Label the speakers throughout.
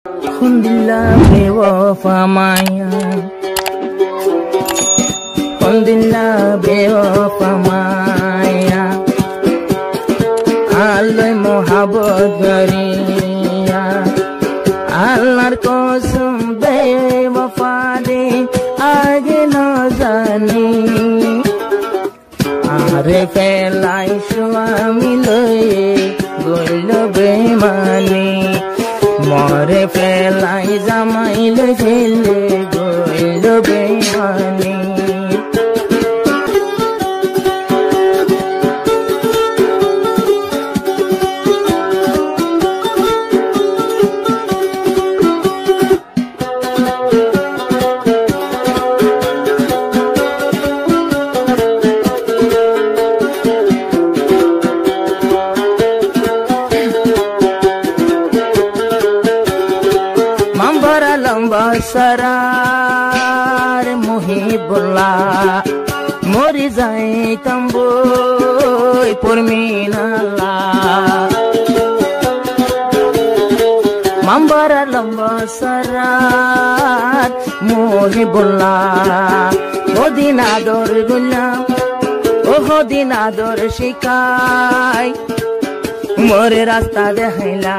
Speaker 1: Kundila bewafa maya, kundila bewafa maya, alai mohabbat gariya, allar kosam bewafa de aage na jani, are felai swami loye gollo bemani. More felai jamail fele goil beimani Sarar muhibullah mori jai tamboi por minallah mambara lamba sarar muhibullah odinador gulam odinador shikai मोरे रास्ता देहला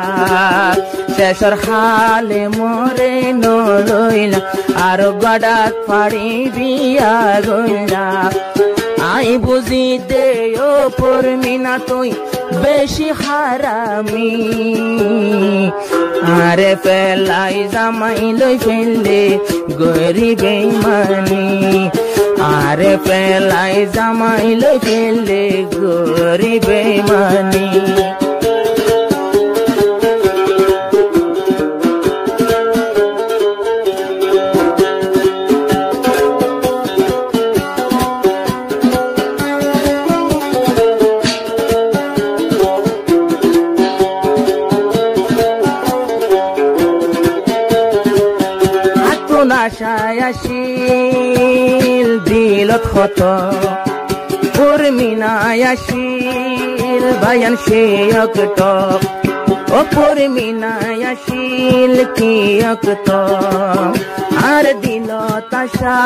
Speaker 1: शेषर हाले मोरे नोलोइला आरो गडात फाड़ी बिया गोइला आई बुझी दे ओ पुरमिना तोई बेशी हारामी आरे फेलाई जामाई लोई फेले गोरी बेईमानी आरे फेलाई जामाई लोई फेले गोरी बेईमानी Ashayashil dilot khoto Purmina yashil bayan sheyok to O Purmina yashil kiyok to Ar dilot asha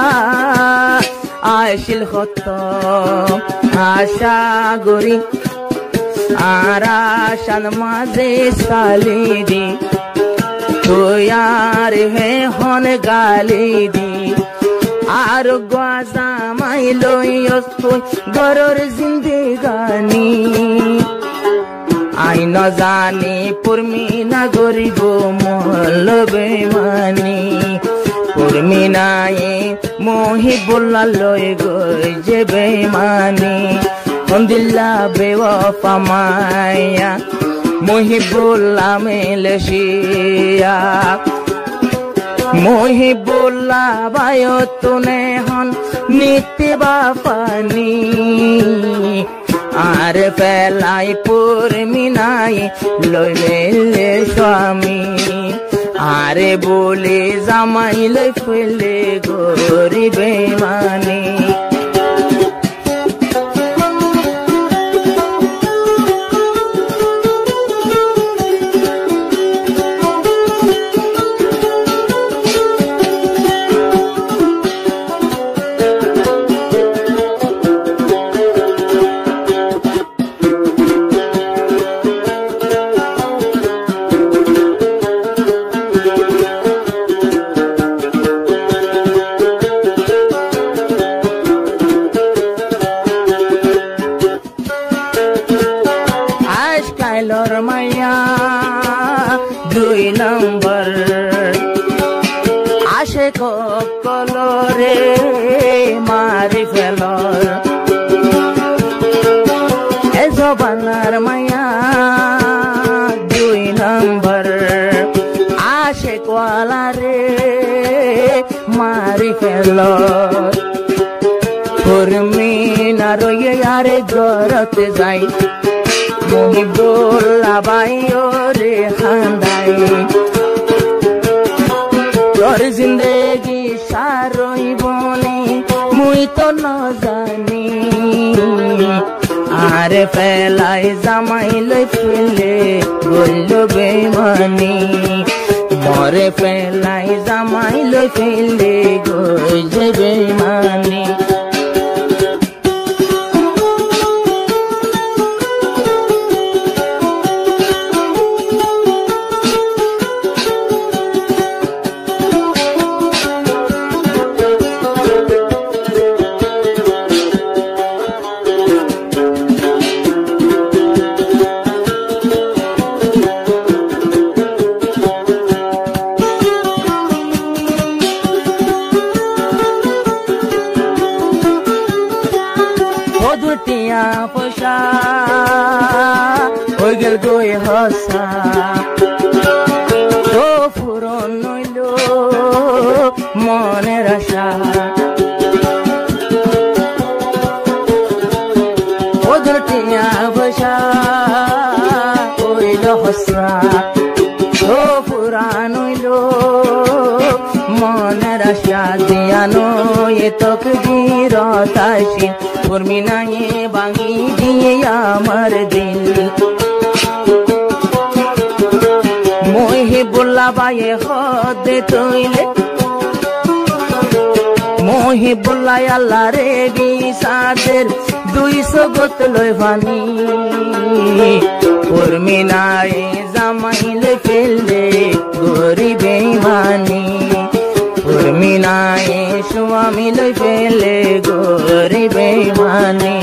Speaker 1: ashil khoto Asha gori Arashan maze salidi तो यार है होन गाली दी आरो ग्वाजा माइलो योस्तो गरोर जिंदगानी आई न जाने पुरमिना गरीबो मोहल बेमानी पुरमिना ये मोहिबुल्ला लोए गोय जे बेमानी कुंदिला बेवफा माया Muhibullah Malaysia Muhibullah bayotune hon niti bafani Are felai purminai loy mele swami Are bole zamai loy fele gori beimani Maya dui number ashe ko colore mari felor eso banar maya dui number ashe ko alare mari felor purmina roye yare gorat jai Muhibullah bayo re khandai Tor zindagi saroi bone mui to na jani are felai zamai loi fele gollo bemani ঘরে ফেলাই জামাই লই ফেলে গই যে বেইমানি টিয়া পয়সা হয়ে গেল গই হসা তো ফুরন নইল মনের আশা ওদের টিয়া পয়সা হইল হসা তো ফুরান হইল মনের আশা দিয়ানো এ তক গিরতাসী উর্মি নাই ভাঙি দিয়ে আমার দিল মোহে বললা বায়ে হদে তৈলে মোহে বললাই আল্লাহ রে বিষাদের 200 বোতলই পানি উর্মি নাই জামাইলে ফেললে গরিব বেইমানি উর্মি নাই স্বামী লই ফেলে গরিব বেইমানি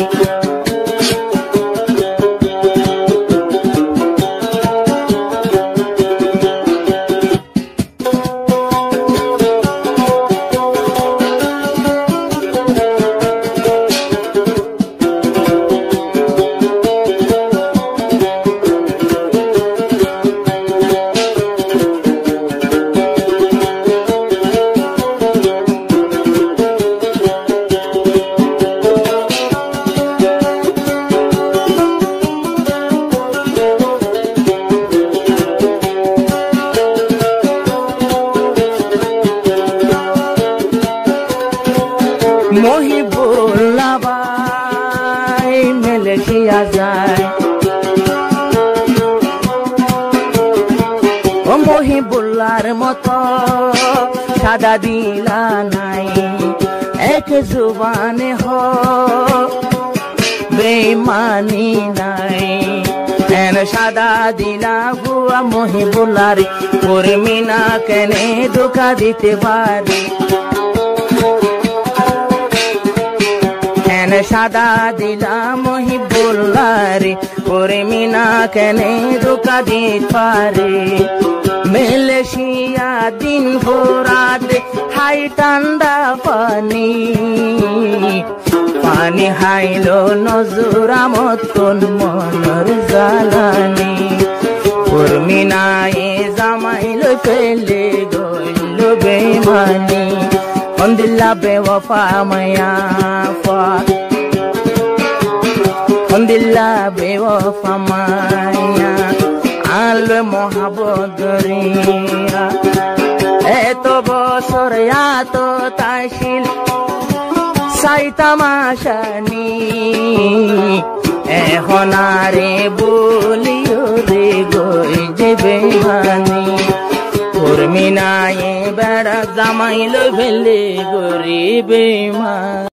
Speaker 1: মহিবুল্লাহ ভাই মেলে কিয়া যায় ও মহিবুল্লাহর মতো সাদা দিলা নাই এক জুবানে হো বেইমানি নাই এন সাদা দিলা বুয়া মহিবুল্লাহর উর্মি না কেনে ধোঁকা দিতে পারে সাদা দিলা মহিবুল্লাহরে উর্মি না কেনে ধোঁকা দিতে পারে মালয়েশিয়া দিন ভোরাত হাই ঠান্ডা পানি পানি হাইলো নজরা মতন মনের জ্বালানি উর্মি নাই জামাইলো ফেলে গইল বেইমানি Alhamdulillah bewafa mayafa Alhamdulillah bewafa maya Alwe mohabodriya Eto bosor yato tashil Sai tamashani Ehonare buliyo re goi je beimani Urmi নাই বেড়া জামাইলো ফেলে গরিব বেইমান